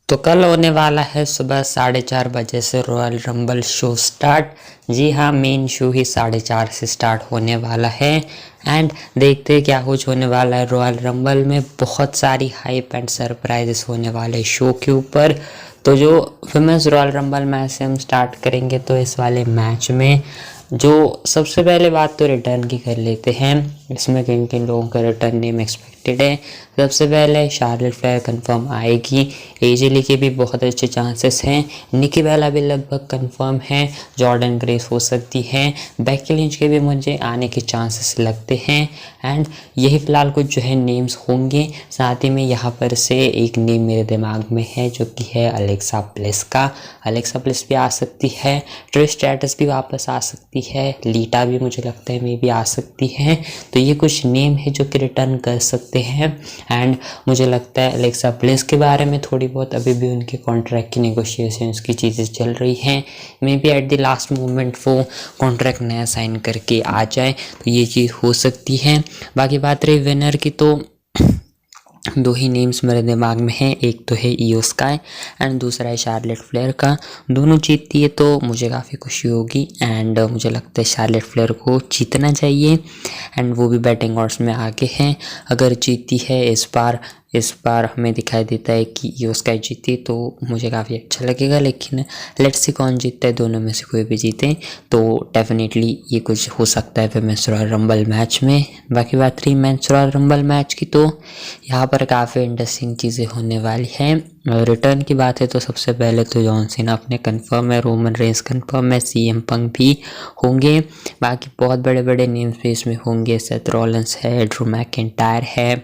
तो कल होने वाला है सुबह 4:30 बजे से रॉयल रंबल शो स्टार्ट। जी हाँ, मेन शो ही 4:30 से स्टार्ट होने वाला है। एंड देखते हैं क्या कुछ होने वाला है रॉयल रंबल में। बहुत सारी हाइप एंड सरप्राइजेस होने वाले शो के ऊपर। तो जो फेमस रॉयल रंबल मैच से हम स्टार्ट करेंगे, तो इस वाले मैच में जो सबसे पहले बात तो रिटर्न की कर लेते हैं। इसमें किन किन लोगों का रिटर्न नेम एक्सपेक्टेड है। सबसे पहले शार्लेट फ्लेयर कंफर्म आएगी। एजेली के भी बहुत अच्छे चांसेस हैं। निकी बेला भी लगभग कंफर्म है। जॉर्डन ग्रेस हो सकती है। बेकी लिंच के भी मुझे आने के चांसेस लगते हैं। एंड यही फिलहाल कुछ जो है नेम्स होंगे। साथ ही में यहाँ पर से एक नेम मेरे दिमाग में है जो कि है अलेक्सा ब्लिस का। अलेक्सा ब्लिस भी आ सकती है। ट्रिश स्ट्रैटस भी वापस आ सकती है। लीटा भी मुझे लगता है मे भी आ सकती है। तो ये कुछ नेम है जो कि रिटर्न कर सकते हैं। एंड मुझे लगता है अलेक्सा ब्लिस के बारे में थोड़ी बहुत अभी भी उनके कॉन्ट्रैक्ट की नेगोशिएशंस की चीज़ें चल रही हैं। May be at the last moment वो कॉन्ट्रैक्ट नया साइन करके आ जाए, तो ये चीज़ हो सकती है। बाकी बात रही विनर की, तो दो ही नेम्स मेरे दिमाग में हैं। एक तो है ईओ स्काई एंड दूसरा है शार्लेट फ्लेयर का। दोनों जीतती है तो मुझे काफ़ी खुशी होगी। एंड मुझे लगता है शार्लेट फ्लेयर को जीतना चाहिए। एंड वो भी बैटिंग ऑर्ड्स में आगे हैं। अगर जीतती है इस बार हमें दिखाई देता है कि ईओ स्काई जीती तो मुझे काफ़ी अच्छा लगेगा। लेकिन लेट्स सी कौन जीतता है, दोनों में से कोई भी जीते तो डेफिनेटली ये कुछ हो सकता है फेमस रॉयल रंबल मैच में। बाकी बात रही मेंस रॉयल रंबल मैच की, तो यहाँ पर काफ़ी इंटरेस्टिंग चीज़ें होने वाली हैं। रिटर्न की बात है तो सबसे पहले तो जॉन सीना अपने कंफर्म है। रोमन रेंस कंफर्म है। सीएम पंक भी होंगे। बाकी बहुत बड़े बड़े नेम्स भी इसमें होंगे। सेथ रॉलिंस है। ड्रू मैकिंटायर है।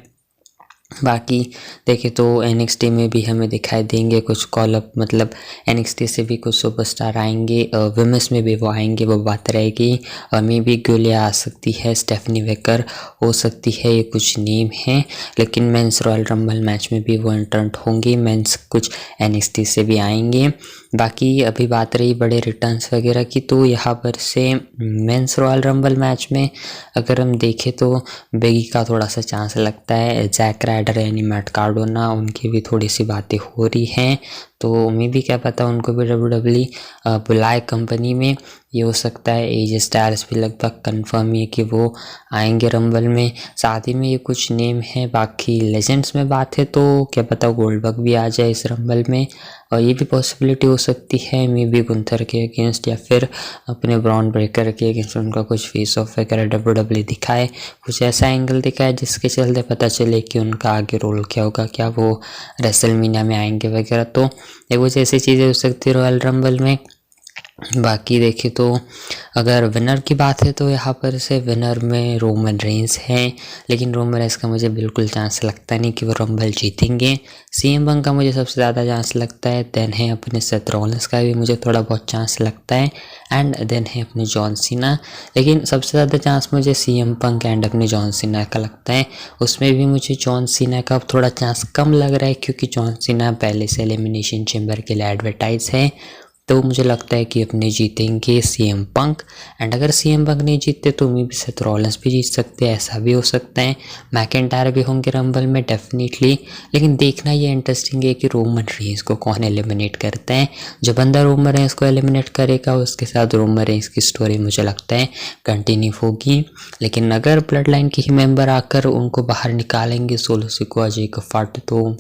बाकी देखें तो एनएक्सटी में भी हमें दिखाई देंगे कुछ कॉलअप, मतलब एनएक्सटी से भी कुछ सुपरस्टार आएंगे। विमेंस में भी वो आएंगे, वो बात रहेगी। मे बी गुलिया आ सकती है। स्टेफनी वेकर हो सकती है। ये कुछ नेम हैं। लेकिन मेंस रॉयल रंबल मैच में भी वो एंट्रेंट होंगी। मेंस कुछ एनएक्सटी से भी आएंगे। बाकी अभी बात रही बड़े रिटर्न्स वगैरह की, तो यहाँ पर से मेंस रॉयल रंबल मैच में अगर हम देखें तो बेगी का थोड़ा सा चांस लगता है। जैक राइडर यानी मैट कार्डोना, उनकी भी थोड़ी सी बातें हो रही हैं। तो मे भी क्या पता उनको भी डब्ल्यूडब्ल्यूई बुलाए कंपनी में। ये हो सकता है। एजे स्टाइल्स भी लगभग कंफर्म है कि वो आएंगे रंबल में। साथ ही में ये कुछ नेम है। बाकी लेजेंड्स में बात है तो क्या पता गोल्डबर्ग भी आ जाए इस रंबल में, और ये भी पॉसिबिलिटी हो सकती है। मे बी गुंथर के अगेंस्ट या फिर अपने ब्रॉन ब्रेकर के अगेंस्ट उनका कुछ फेस ऑफ वगैरह डब्ल्यूडब्ल्यूई दिखाए, कुछ ऐसा एंगल दिखाए जिसके चलते पता चले कि उनका आगे रोल क्या होगा, क्या वो रेसलमेनिया में आएंगे वगैरह। तो ये कुछ ऐसी चीज़ें हो सकती है रॉयल रंबल में। बाकी देखें तो अगर विनर की बात है तो यहाँ पर से विनर में रोमन रेंस है। लेकिन रोमन रेंस का मुझे बिल्कुल चांस लगता नहीं कि वो रंबल जीतेंगे। सीएम पंक का मुझे सबसे ज़्यादा चांस लगता है। देन है अपने सेथ रॉलिंस का भी मुझे थोड़ा बहुत चांस लगता है। एंड देन है अपने जॉन सीना। लेकिन सबसे ज़्यादा चांस मुझे सीएम पंक एंड अपने जॉन सीना का लगता है। उसमें भी मुझे जॉन सीना का थोड़ा चांस कम लग रहा है क्योंकि जॉन सीना पहले से एलिमिनेशन चैम्बर के लिए एडवर्टाइज है। तो मुझे लगता है कि अपने जीतेंगे सीएम पंक। एंड अगर सीएम पंक नहीं जीतते तो मे बी सेथ रॉलिंस भी जीत सकते हैं, ऐसा भी हो सकता है। मैकिंटायर भी होंगे रंबल में डेफिनेटली। लेकिन देखना ये इंटरेस्टिंग है कि रोमन रेंस को कौन एलिमिनेट करता है। जो बंदा रोमन रेंस को एलिमिनेट करेगा उसके साथ रोमन रेंस की स्टोरी मुझे लगता है कंटिन्यू होगी। लेकिन अगर ब्लड लाइन के ही मेंबर आकर उनको बाहर निकालेंगे, सोलो सिको, अजय कफाट, तो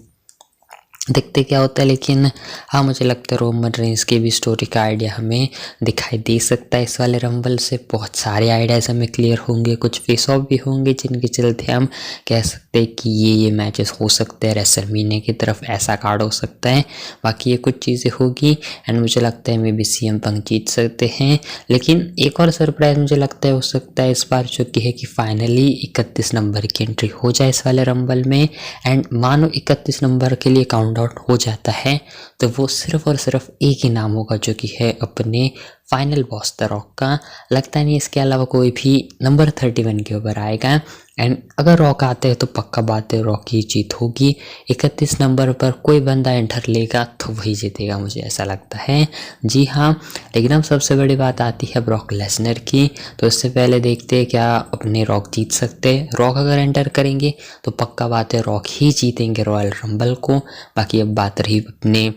देखते क्या होता है। लेकिन हाँ, मुझे लगता है रोमन रेंस की भी स्टोरी का आइडिया हमें दिखाई दे सकता है इस वाले रंबल से। बहुत सारे आइडियाज़ हमें क्लियर होंगे। कुछ फेस ऑफ भी होंगे जिनके चलते हम कह सकते हैं कि ये मैचेस हो सकते हैं रेसलमेनिया की तरफ, ऐसा कार्ड हो सकता है। बाकी ये कुछ चीज़ें होगी। एंड मुझे लगता है मे बी सीएम पंक जीत सकते हैं। लेकिन एक और सरप्राइज मुझे लगता है हो सकता है इस बार, जो कि है कि फाइनली 31 नंबर की एंट्री हो जाए इस वाले रंबल में। एंड मानो 31 नंबर के लिए काउंट आउट हो जाता है तो वो सिर्फ और सिर्फ एक ही नाम होगा जो कि है अपने फाइनल बॉस द रॉक का। लगता नहीं इसके अलावा कोई भी नंबर 31 के ऊपर आएगा। एंड अगर रॉक आते हैं तो पक्का बात है रॉक की जीत होगी। 31 नंबर पर कोई बंदा एंटर लेगा तो वही जीतेगा, मुझे ऐसा लगता है। जी हाँ, लेकिन अब सबसे बड़ी बात आती है ब्रॉक लेसनर की। तो इससे पहले देखते हैं क्या अपने रॉक जीत सकते हैं। रॉक अगर एंटर करेंगे तो पक्का बात है रॉक ही जीतेंगे रॉयल रंबल को। बाकी अब बात रही अपने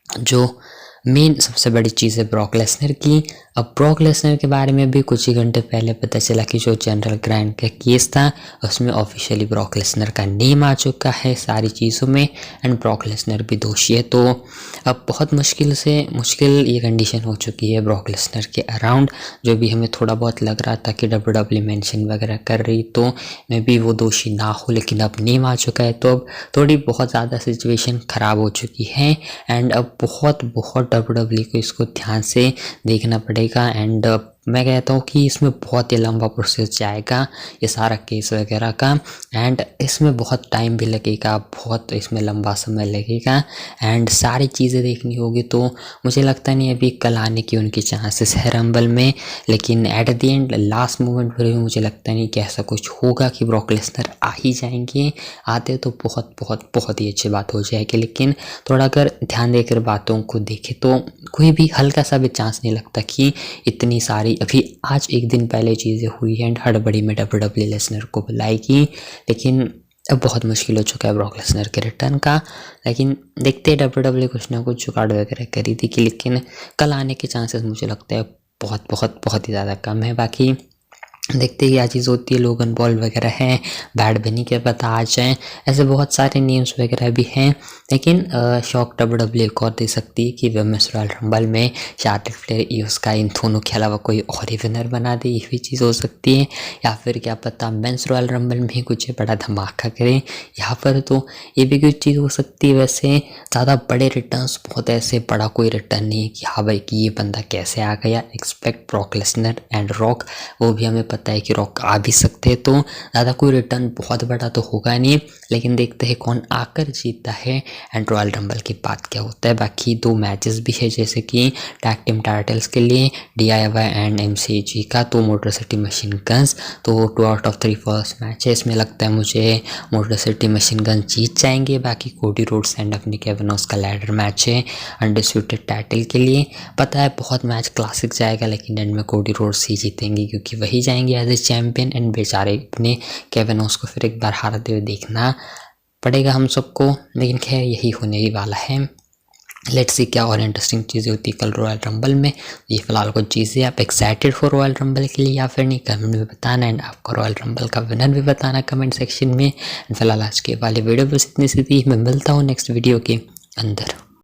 जो मेन सबसे बड़ी चीज़ है ब्रॉक लेसनर की। अब ब्रॉक लेसनर के बारे में भी कुछ ही घंटे पहले पता चला कि जो जनरल ग्रांट का केस था उसमें ऑफिशियली ब्रॉक लेसनर का नेम आ चुका है सारी चीज़ों में। एंड ब्रॉक लेसनर भी दोषी है। तो अब बहुत मुश्किल ये कंडीशन हो चुकी है ब्रॉक लेसनर के अराउंड। जो भी हमें थोड़ा बहुत लग रहा था कि WWE मेंशन वगैरह कर रही तो मे भी वो दोषी ना हो, लेकिन अब नेम आ चुका है तो अब थोड़ी बहुत ज़्यादा सिचुएशन ख़राब हो चुकी है। एंड अब बहुत WWE को इसको ध्यान से देखना पड़ेगा। एंड मैं कहता हूँ कि इसमें बहुत ही लंबा प्रोसेस जाएगा ये सारा केस वगैरह का। एंड इसमें बहुत टाइम भी लगेगा, बहुत इसमें लंबा समय लगेगा एंड सारी चीज़ें देखनी होगी। तो मुझे लगता नहीं अभी कल आने की उनकी चांसेस है रंबल में, लेकिन at the end last moment पर भी मुझे लगता नहीं कि ऐसा कुछ होगा कि ब्रॉक लेसनर आ ही जाएंगे। आते तो बहुत बहुत बहुत ही अच्छी बात हो जाएगी, लेकिन थोड़ा अगर ध्यान देकर बातों को देखे तो कोई भी हल्का सा भी चांस नहीं लगता कि इतनी सारी अभी आज एक दिन पहले चीज़ें हुई हैं एंड हड़बड़ी में WWE लेसनर को बुलाएगी। लेकिन अब बहुत मुश्किल हो चुका है ब्रॉक लेसनर के रिटर्न का। लेकिन देखते हैं WWE कुछ ना कुछ जुगाड़ वगैरह करी थी कि, लेकिन कल आने के चांसेस मुझे लगता है बहुत बहुत बहुत ही ज़्यादा कम है। बाकी देखते ही क्या चीज़ होती है। लोगन पॉल वगैरह हैं, बैड बनी के पता आ जाएँ, ऐसे बहुत सारे नेम्स वगैरह भी हैं। लेकिन शॉक WWE एक और दे सकती है कि वुमेन्स रॉयल रंबल में शार्लेट फ्लेयर ईओ स्काई इन दोनों के अलावा कोई और ही विनर बना दे, ये भी चीज़ हो सकती है। या फिर क्या पता मेंस रॉयल रंबल में कुछ बड़ा धमाका करें यहाँ पर, तो ये भी कुछ चीज़ हो सकती है। वैसे ज़्यादा बड़े रिटर्न्स बहुत ऐसे बड़ा कोई रिटर्न नहीं है कि हाँ भाई कि ये बंदा कैसे आ गया। Expect Brock Lesnar and rock, वो भी हमें पता है कि रॉक आ भी सकते हैं, तो ज़्यादा कोई रिटर्न बहुत बड़ा तो होगा नहीं। लेकिन देखते हैं कौन आकर जीतता है एंड रॉयल रंबल की बात क्या होता है। बाकी 2 मैचेस भी है जैसे कि टैग टीम टाइटल्स के लिए DIY एंड MCG का, तो मोटर सिटी मशीन गन्स। तो 2 आउट ऑफ 3 फर्स्ट मैच है, इसमें लगता है मुझे मोटर सिटी मशीन गन्स जीत जाएंगे। बाकी कोडी रोड्स एंड अपनी केविन ओस का लैडर मैच है अनडिस्प्यूटेड टाइटल के लिए। पता है बहुत मैच क्लासिक जाएगा, लेकिन एंड में कोडी रोड्स ही जीतेंगे क्योंकि वही जाएंगे एज ए चैम्पियन। एंड बेचारे अपने केविन ओस को फिर एक बार हारते हुए देखना पड़ेगा हम सबको। लेकिन खैर यही होने ही वाला है। लेट्स सी क्या और इंटरेस्टिंग चीज़ें होती है कल रॉयल रंबल में। ये फिलहाल कुछ चीज़ें, आप एक्साइटेड फॉर रॉयल रंबल के लिए या फिर नहीं, कमेंट में बताना। एंड आपको रॉयल रंबल का विनर भी बताना कमेंट सेक्शन में। एंड फिलहाल आज के वाले वीडियो बस इतनी सी थी। मैं मिलता हूँ नेक्स्ट वीडियो के अंदर।